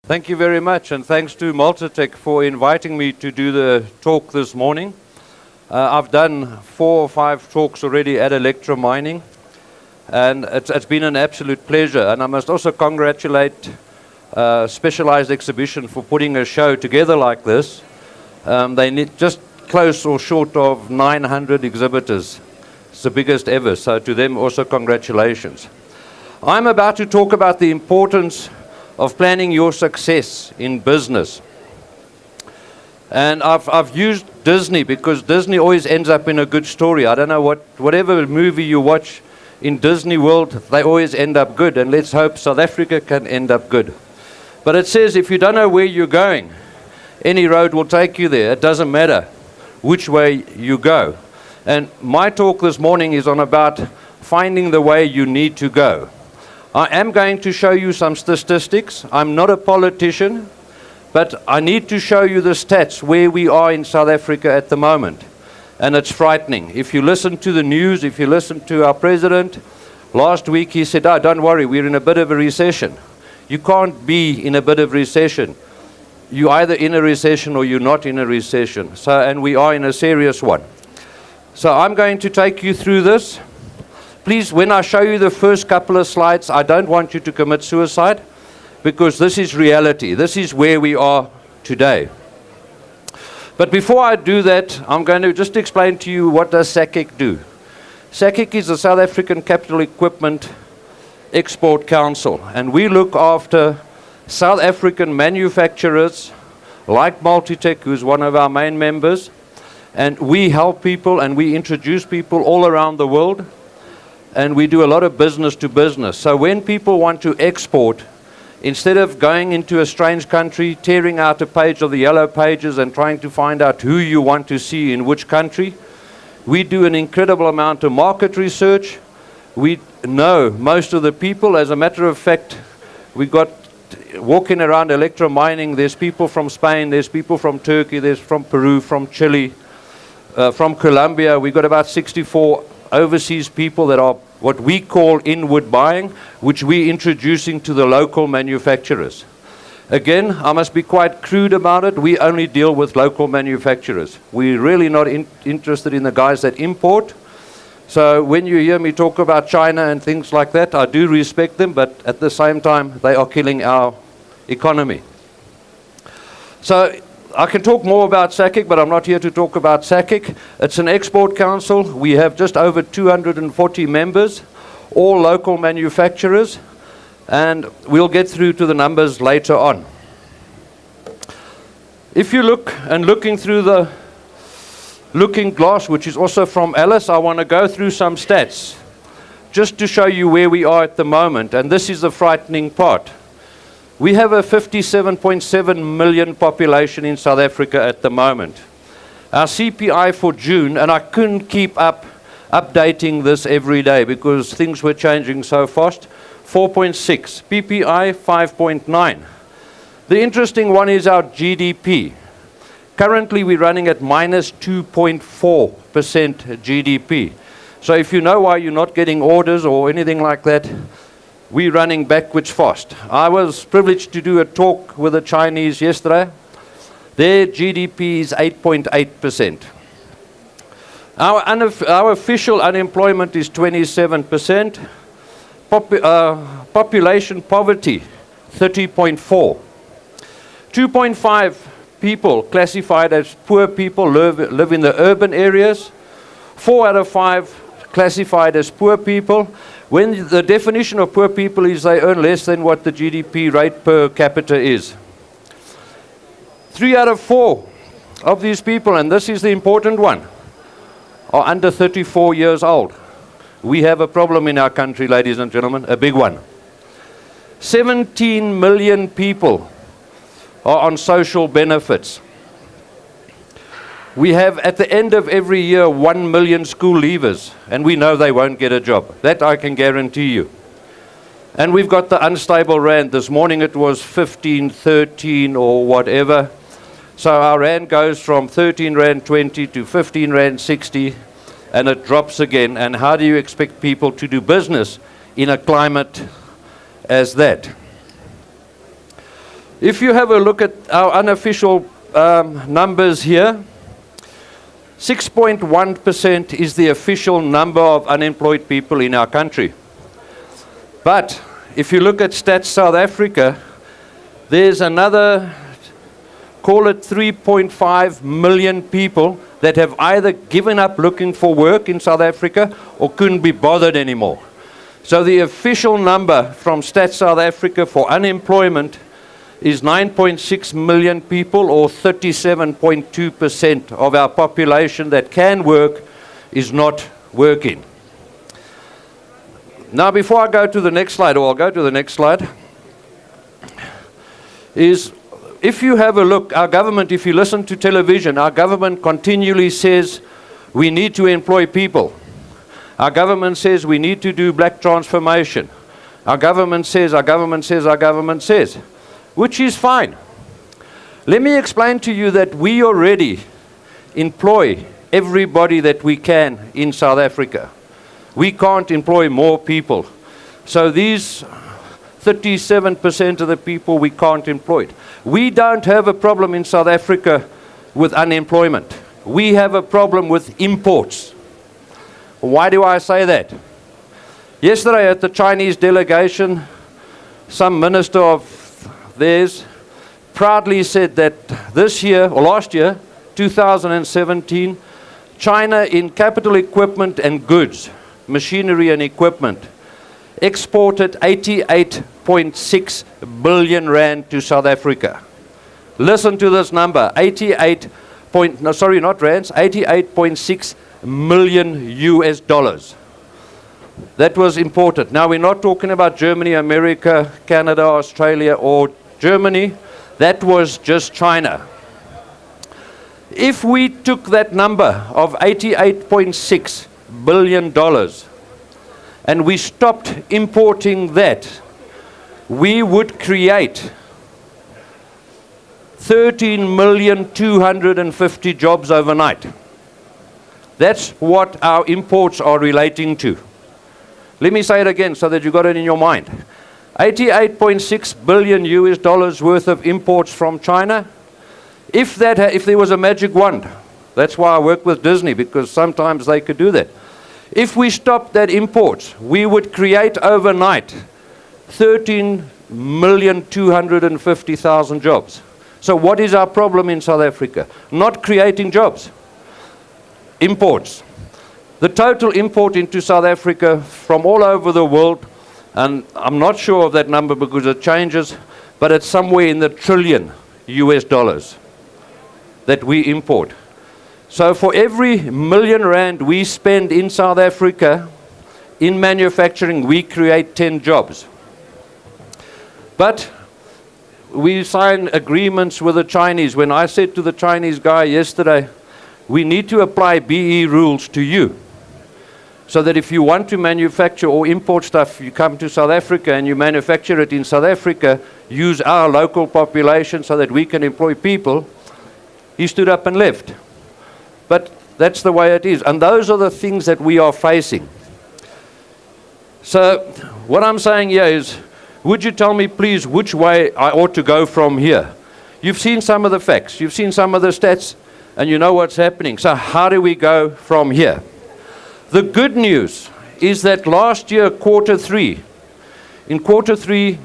Thank you very much, and thanks to Multotec for inviting me to do the talk this morning. I've done 4 or 5 talks already at Electromining, and it's been an absolute pleasure. And I must also congratulate Specialized Exhibition for putting a show together like this. They need just close or short of 900 exhibitors. It's the biggest ever, so to them also congratulations. I'm about to talk about the importance of planning your success in business. And I've used Disney because Disney always ends up in a good story. I don't know whatever movie you watch in Disney World, they always end up good. And let's hope South Africa can end up good. But it says if you don't know where you're going, any road will take you there. It doesn't matter which way you go. And my talk this morning is on about finding the way you need to go. I am going to show you some statistics. I'm not a politician, but I need to show you the stats where we are in South Africa at the moment. And it's frightening. If you listen to the news, if you listen to our president, last week he said, "Oh, don't worry, we're in a bit of a recession." You can't be in a bit of recession. You're either in a recession or you're not in a recession. And we are in a serious one. So I'm going to take you through this. Please, when I show you the first couple of slides, I don't want you to commit suicide, because this is reality. This is where we are today. But before I do that, I'm going to just explain to you what does SACEC do. SACEC is the South African Capital Equipment Export Council, and we look after South African manufacturers like Multotec, who's one of our main members, and we help people and we introduce people all around the world. And we do a lot of business to business. So when people want to export, instead of going into a strange country, tearing out a page of the yellow pages and trying to find out who you want to see in which country, we do an incredible amount of market research. We know most of the people. As a matter of fact, we got walking around Electromining, there's people from Spain, there's people from Turkey, there's from Peru, from Chile, from Colombia. We got about 64 overseas people that are what we call inward buying, which we're introducing to the local manufacturers. Again, I must be quite crude about it. We only deal with local manufacturers. We're really not interested in the guys that import. So when you hear me talk about China and things like that, I do respect them, but at the same time, they are killing our economy. So I can talk more about SACEC, but I'm not here to talk about SACEC. It's an export council. We have just over 240 members, all local manufacturers, and we'll get through to the numbers later on. If you look, and looking through the looking glass, which is also from Alice, I want to go through some stats just to show you where we are at the moment, and this is the frightening part. We have a 57.7 million population in South Africa at the moment. Our CPI for June, and I couldn't keep updating this every day because things were changing so fast, 4.6, PPI 5.9. The interesting one is our GDP. Currently we're running at minus 2.4% GDP. So if you know why you're not getting orders or anything like that, we're running backwards fast. I was privileged to do a talk with the Chinese yesterday. Their GDP is 8.8%. Our official unemployment is 27%. Population poverty, 30.4. 2.5 people classified as poor people live in the urban areas. 4 out of 5 classified as poor people. When the definition of poor people is they earn less than what the GDP rate per capita is. 3 out of 4 of these people, and this is the important one, are under 34 years old. We have a problem in our country, ladies and gentlemen, a big one. 17 million people are on social benefits. We have, at the end of every year, 1 million school leavers, and we know they won't get a job. That I can guarantee you. And we've got the unstable rand. This morning it was 15, 13 or whatever. So our rand goes from 13 rand 20 to 15 rand 60, and it drops again. And how do you expect people to do business in a climate as that? If you have a look at our unofficial numbers here, 6.1% is the official number of unemployed people in our country. But if you look at Stats South Africa, there's another, call it 3.5 million people that have either given up looking for work in South Africa or couldn't be bothered anymore. So the official number from Stats South Africa for unemployment is 9.6 million people, or 37.2% of our population that can work is not working. Now, before I go to the next slide, or I'll go to the next slide, is if you have a look, our government, if you listen to television, our government continually says we need to employ people. Our government says we need to do black transformation. Our government says, which is fine. Let me explain to you that we already employ everybody that we can in South Africa. We can't employ more people. So these 37% of the people we can't employ. We don't have a problem in South Africa with unemployment. We have a problem with imports. Why do I say that? Yesterday at the Chinese delegation, some minister of theirs proudly said that this year, or last year, 2017, China in capital equipment and goods, machinery and equipment, exported 88.6 billion rand to South Africa. Listen to this number, 88.6 million US dollars. That was important. Now, we're not talking about Germany, America, Canada, Australia, or Germany. That was just China. If we took that number of $88.6 billion and we stopped importing that, we would create 13,250,000 jobs overnight. That's what our imports are relating to. Let me say it again so that you got it in your mind. 88.6 billion US dollars worth of imports from China. If there was a magic wand, that's why I work with Disney, because sometimes they could do that. If we stopped that imports, we would create overnight 13,250,000 jobs. So what is our problem in South Africa? Not creating jobs. Imports. The total import into South Africa from all over the world, and I'm not sure of that number because it changes, but it's somewhere in the trillion US dollars that we import. So for every million rand we spend in South Africa in manufacturing, we create 10 jobs. But we sign agreements with the Chinese. When I said to the Chinese guy yesterday, we need to apply BE rules to you, so that if you want to manufacture or import stuff, you come to South Africa and you manufacture it in South Africa, use our local population so that we can employ people. He stood up and left. But that's the way it is. And those are the things that we are facing. So what I'm saying here is, would you tell me, please, which way I ought to go from here? You've seen some of the facts. You've seen some of the stats, and you know what's happening. So how do we go from here? The good news is that last year, in quarter three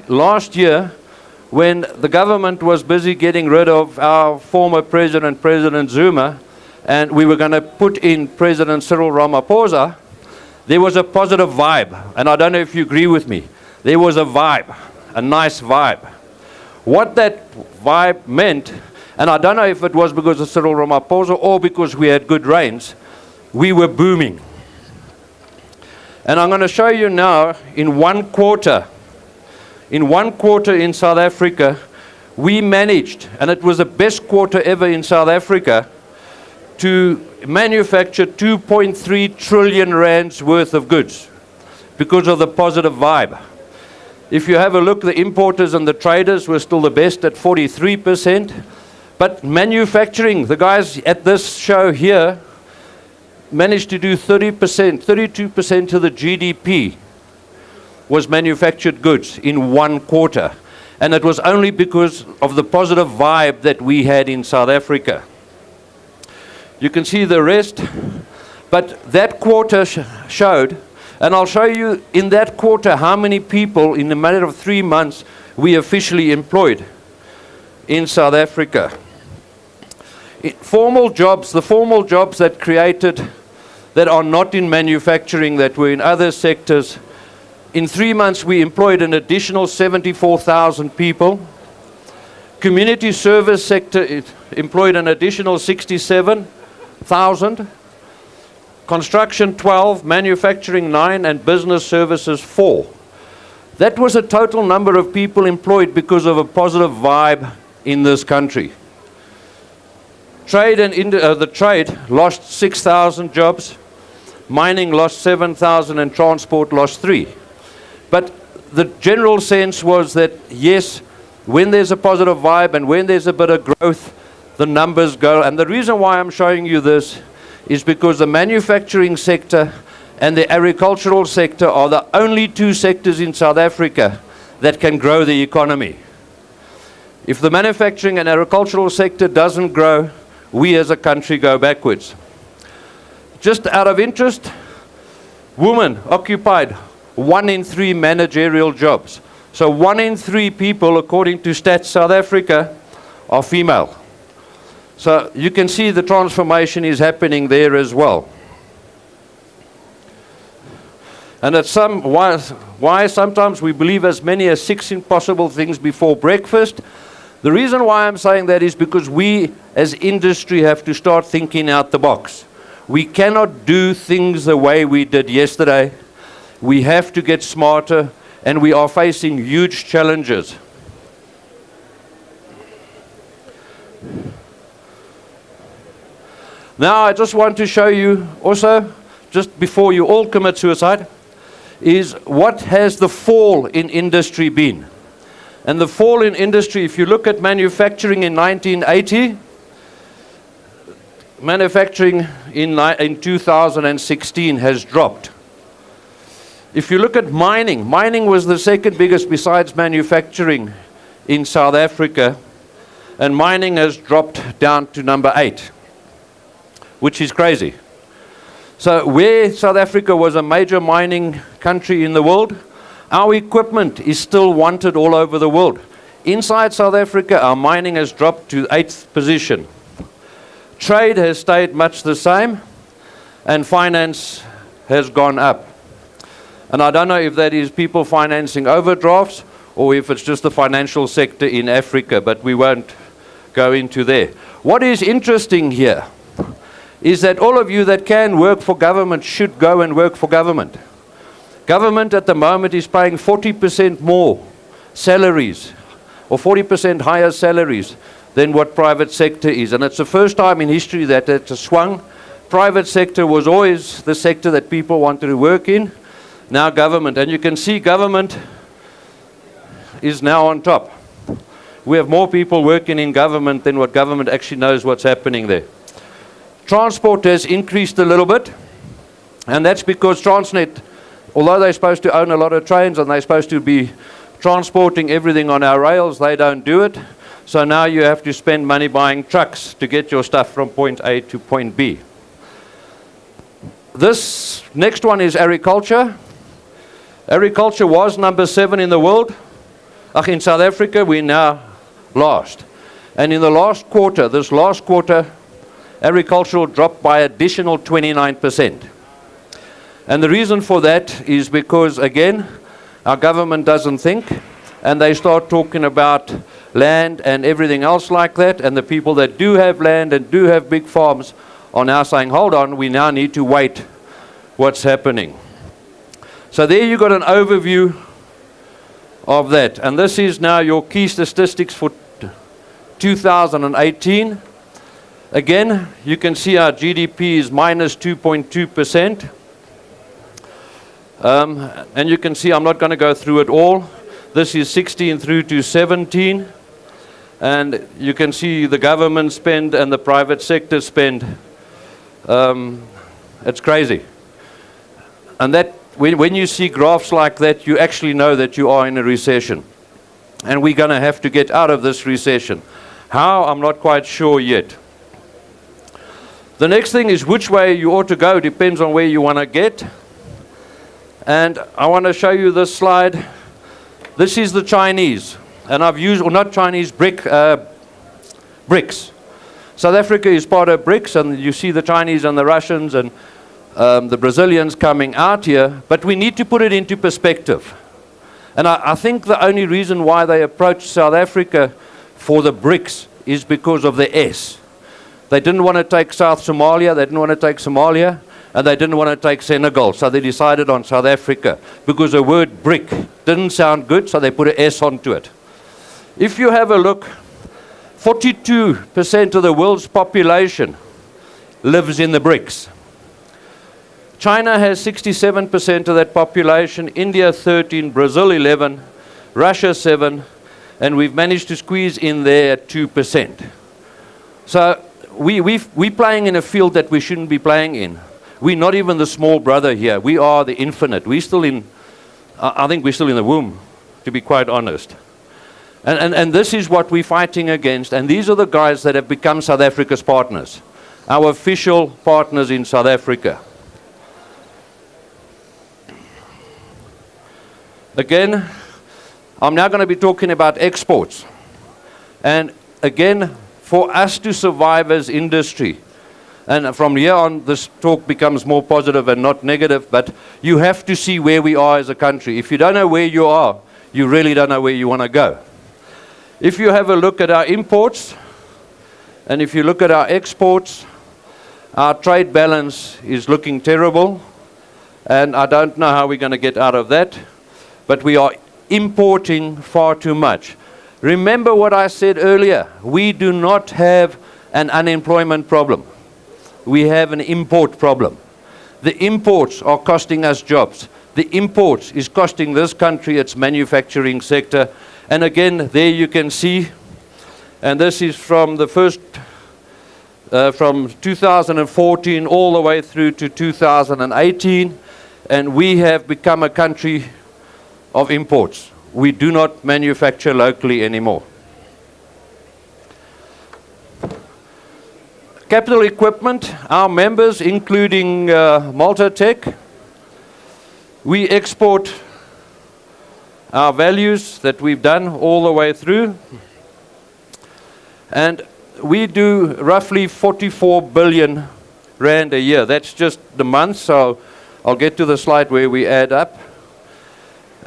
last year, when the government was busy getting rid of our former president, President Zuma, and we were going to put in President Cyril Ramaphosa, there was a positive vibe. And I don't know if you agree with me. There was a vibe, a nice vibe. What that vibe meant, and I don't know if it was because of Cyril Ramaphosa or because we had good rains, we were booming. And I'm going to show you now, in one quarter in South Africa, we managed, and it was the best quarter ever in South Africa, to manufacture 2.3 trillion rands worth of goods because of the positive vibe. If you have a look, the importers and the traders were still the best at 43%, but manufacturing, the guys at this show here, managed to do 32% of the GDP was manufactured goods in one quarter. And it was only because of the positive vibe that we had in South Africa. You can see the rest, but that quarter showed, and I'll show you in that quarter how many people in a matter of 3 months we officially employed in South Africa. Formal jobs, the formal jobs that created, that are not in manufacturing, that were in other sectors, in 3 months we employed an additional 74,000 people. Community service sector employed an additional 67,000. Construction 12, manufacturing 9, and business services 4. That was a total number of people employed because of a positive vibe in this country. Trade and the trade lost 6,000 jobs, mining lost 7,000, and transport lost 3. But the general sense was that, yes, when there's a positive vibe and when there's a bit of growth, the numbers go. And the reason why I'm showing you this is because the manufacturing sector and the agricultural sector are the only 2 sectors in South Africa that can grow the economy. If the manufacturing and agricultural sector doesn't grow, we as a country go backwards. Just out of interest, women occupied 1 in 3 managerial jobs. So 1 in 3 people, according to Stats South Africa, are female. So you can see the transformation is happening there as well. And at why sometimes we believe as many as 6 impossible things before breakfast. The reason why I'm saying that is because we as industry have to start thinking out the box. We cannot do things the way we did yesterday. We have to get smarter, and we are facing huge challenges. Now I just want to show you also, just before you all commit suicide, is what has the fall in industry been. And the fall in industry, if you look at manufacturing in 1980, manufacturing in 2016 has dropped. If you look at mining, mining was the second biggest besides manufacturing in South Africa, and mining has dropped down to number 8, which is crazy. So where South Africa was a major mining country in the world, our equipment is still wanted all over the world. Inside South Africa, our mining has dropped to 8th position. Trade has stayed much the same, and finance has gone up. And I don't know if that is people financing overdrafts or if it's just the financial sector in Africa, but we won't go into there. What is interesting here is that all of you that can work for government should go and work for government. Government at the moment is paying 40% more salaries, or 40% higher salaries than what private sector is. And it's the first time in history that it's swung. Private sector was always the sector that people wanted to work in. Now government, and you can see government is now on top. We have more people working in government than what government actually knows what's happening there. Transport has increased a little bit, and that's because Transnet, although they're supposed to own a lot of trains and they're supposed to be transporting everything on our rails, they don't do it. So now you have to spend money buying trucks to get your stuff from point A to point B. This next one is agriculture. Agriculture was number 7 in the world. In South Africa, we're now last. And in the last quarter, agricultural dropped by additional 29%. And the reason for that is because, again, our government doesn't think, and they start talking about land and everything else like that, and the people that do have land and do have big farms are now saying, hold on, we now need to wait what's happening. So there you got an overview of that. And this is now your key statistics for 2018. Again, you can see our GDP is minus 2.2%. And you can see, I'm not going to go through it all. This is 16 through to 17. And you can see the government spend and the private sector spend. It's crazy. And that when you see graphs like that, you actually know that you are in a recession. and we're going to have to get out of this recession. How? I'm not quite sure yet. The next thing is which way you ought to go depends on where you want to get. And I want to show you this slide. This is the Chinese, and I've used, or not Chinese, BRICS. South Africa is part of BRICS, and you see the Chinese and the Russians and the Brazilians coming out here, but we need to put it into perspective. And I think the only reason why they approached South Africa for the BRICS is because of the S. They didn't want to take South Somalia, they didn't want to take Somalia, and they didn't want to take Senegal, so they decided on South Africa because the word BRIC didn't sound good, so they put an S onto it. If you have a look, 42% of the world's population lives in the BRICS. China has 67% of that population, India 13%, Brazil 11%, Russia 7%, and we've managed to squeeze in there at 2%. So we're playing in a field that we shouldn't be playing in. We're not even the small brother here. We are the infinite. We're still in, I think we're still in the womb, to be quite honest. And this is what we're fighting against. And these are the guys that have become South Africa's partners, our official partners in South Africa. Again, I'm now going to be talking about exports. And again, for us to survive as industry, and from here on, this talk becomes more positive and not negative, but you have to see where we are as a country. If you don't know where you are, you really don't know where you want to go. If you have a look at our imports, and if you look at our exports, our trade balance is looking terrible, and I don't know how we're going to get out of that, but we are importing far too much. Remember what I said earlier, we do not have an unemployment problem. We have an import problem. The imports are costing us jobs. The imports is costing this country its manufacturing sector. And again, there you can see, and this is from the first, from 2014 all the way through to 2018, and we have become a country of imports. We do not manufacture locally anymore. Capital equipment, our members, including Multotec, we export our values that we've done all the way through. And we do roughly 44 billion rand a year. That's just the month, so I'll get to the slide where we add up.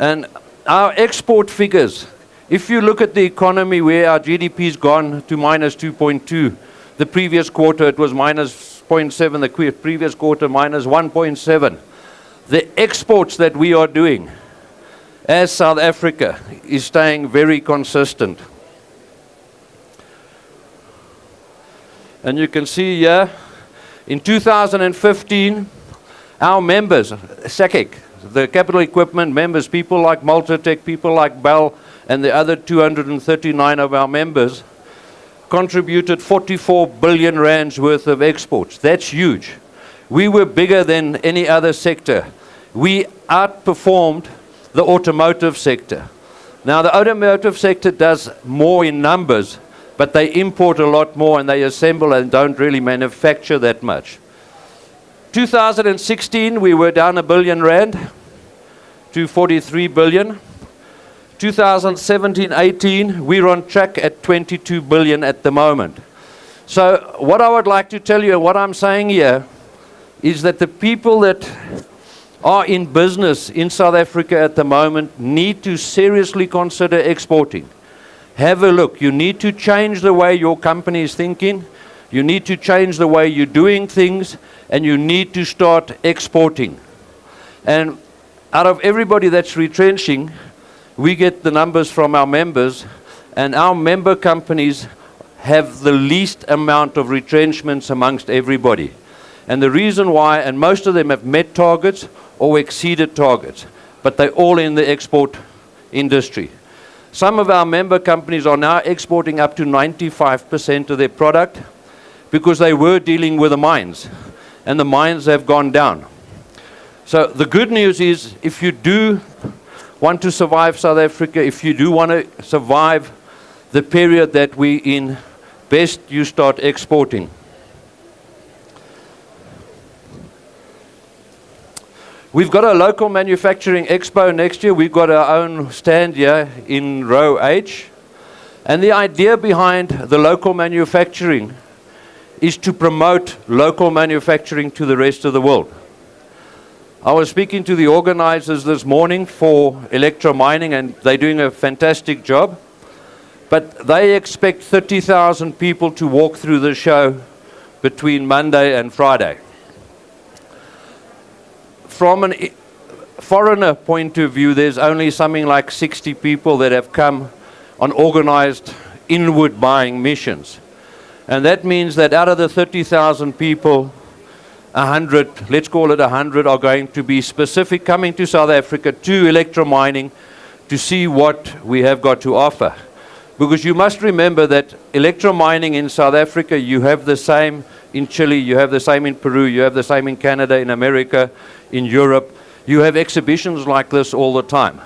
And our export figures, if you look at the economy where our GDP's gone to minus 2.2, the previous quarter it was minus 0.7, the previous quarter minus 1.7. The exports that we are doing as South Africa is staying very consistent. And you can see here, in 2015, our members, SACEC, the capital equipment members, people like Multotec, people like Bell, and the other 239 of our members, contributed 44 billion rands worth of exports. That's huge. We were bigger than any other sector. We outperformed the automotive sector. Now, the automotive sector does more in numbers, but they import a lot more and they assemble and don't really manufacture that much. 2016, we were down 1 billion rand to 43 billion. 2017-18, we're on track at 22 billion at the moment. So what I would like to tell you and what I'm saying here is that the people that are in business in South Africa at the moment need to seriously consider exporting. Have a look. You need to change the way your company is thinking. You need to change the way you're doing things, and you need to start exporting. And out of everybody that's retrenching, we get the numbers from our members, and our member companies have the least amount of retrenchments amongst everybody. And the reason why, and most of them have met targets or exceeded targets, but they're all in the export industry. Some of our member companies are now exporting up to 95% of their product because they were dealing with the mines, and the mines have gone down. So the good news is, if you do want to survive South Africa, if you do want to survive the period that we in, best you start exporting. We've got a local manufacturing expo next year. We've got our own stand here in row H. And the idea behind the local manufacturing is to promote local manufacturing to the rest of the world. I was speaking to the organizers this morning for electromining, and they're doing a fantastic job. But they expect 30,000 people to walk through the show between Monday and Friday. From a foreigner point of view, there's only something like 60 people that have come on organized inward buying missions. And that means that out of the 30,000 people, 100, let's call it 100, are going to be specific coming to South Africa to electromining to see what we have got to offer. Because you must remember that electromining in South Africa, you have the same in Chile, you have the same in Peru, you have the same in Canada, in America, in Europe. You have exhibitions like this all the time.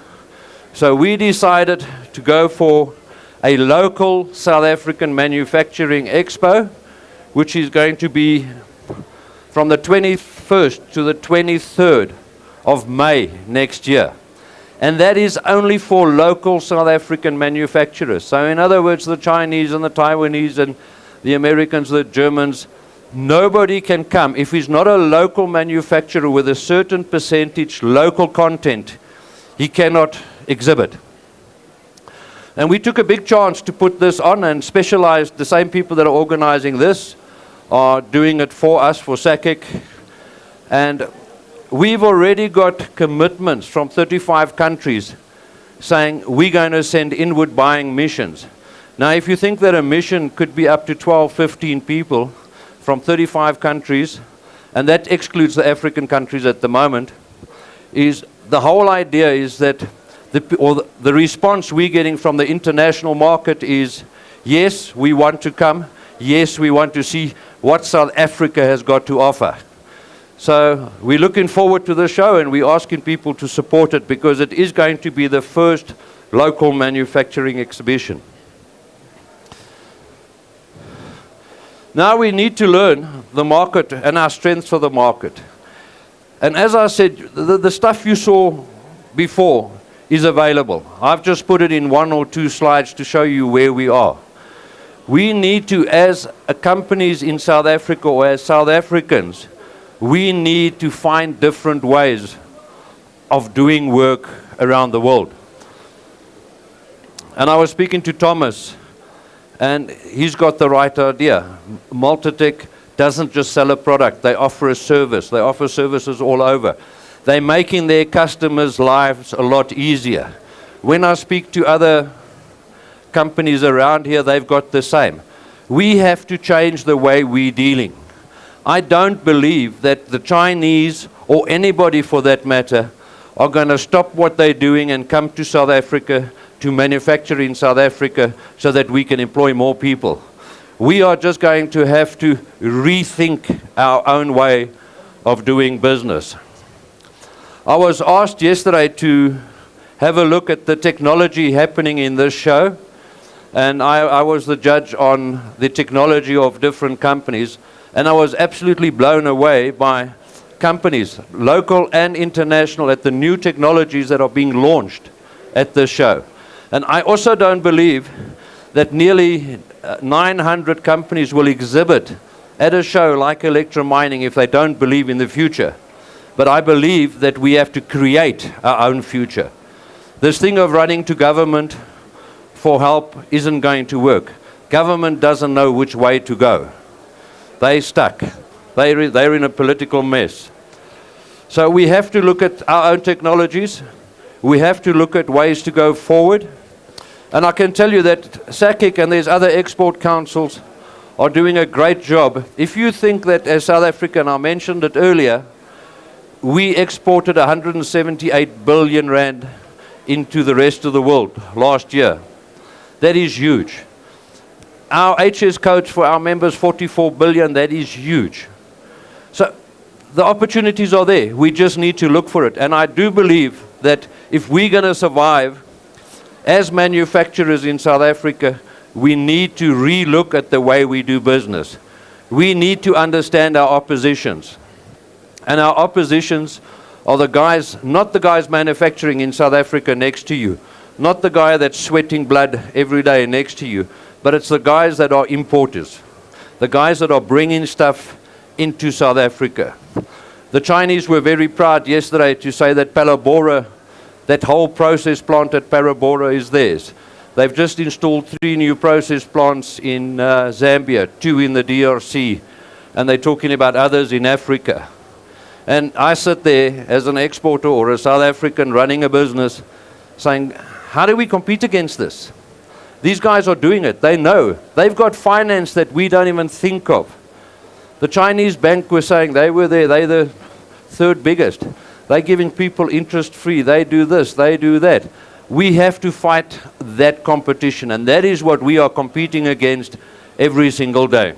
So we decided to go for a local South African manufacturing expo, which is going to be from the 21st to the 23rd of May next year. And that is only for local South African manufacturers. So in other words, the Chinese and the Taiwanese and the Americans, the Germans, nobody can come. If he's not a local manufacturer with a certain percentage local content, he cannot exhibit. And we took a big chance to put this on, and specialized, the same people that are organizing this are doing it for us, for SACIC. And we've already got commitments from 35 countries saying we're going to send inward buying missions. Now, if you think that a mission could be up to 12, 15 people from 35 countries, and that excludes the African countries at the moment, is the whole idea is that the response we're getting from the international market is, yes, we want to come. Yes, we want to see what South Africa has got to offer. So we're looking forward to the show, and we're asking people to support it because it is going to be the first local manufacturing exhibition. Now we need to learn the market and our strengths for the market. And as I said, the stuff you saw before is available. I've just put it in 1 or 2 slides to show you where we are. We need to, as companies in South Africa or as South Africans, we need to find different ways of doing work around the world. And I was speaking to Thomas, and he's got the right idea. Multotec doesn't just sell a product, they offer a service. They offer services all over. They're making their customers' lives a lot easier. When I speak to other companies around here, they've got the same. We have to change the way we're dealing. I don't believe that the Chinese, or anybody for that matter, are going to stop what they're doing and come to South Africa to manufacture in South Africa so that we can employ more people. We are just going to have to rethink our own way of doing business. I was asked yesterday to have a look at the technology happening in this show, and I was the judge on the technology of different companies, and I was absolutely blown away by companies, local and international, at the new technologies that are being launched at this show. And I also don't believe that nearly 900 companies will exhibit at a show like electromining if they don't believe in the future. But I believe that we have to create our own future. This thing of running to government for help isn't going to work. Government doesn't know which way to go. They're stuck. They're in a political mess. So we have to look at our own technologies. We have to look at ways to go forward. And I can tell you that SACIC and there's other export councils are doing a great job. If you think that as South Africa, and I mentioned it earlier, we exported 178 billion rand into the rest of the world last year. That is huge. Our HS codes for our members, 44 billion, that is huge. So the opportunities are there. We just need to look for it. And I do believe that if we're going to survive as manufacturers in South Africa, we need to relook at the way we do business. We need to understand our oppositions. And our oppositions are the guys, not the guys manufacturing in South Africa next to you, not the guy that's sweating blood every day next to you, but it's the guys that are importers, the guys that are bringing stuff into South Africa. The Chinese were very proud yesterday to say that Palabora, that whole process plant at Palabora is theirs. They've just installed 3 new process plants in Zambia, 2 in the DRC, and they're talking about others in Africa. And I sit there as an exporter or a South African running a business saying, how do we compete against this? These guys are doing it. They know. They've got finance that we don't even think of. The Chinese bank was saying they were there. They're the 3rd biggest. They're giving people interest free. They do this. They do that. We have to fight that competition. And that is what we are competing against every single day.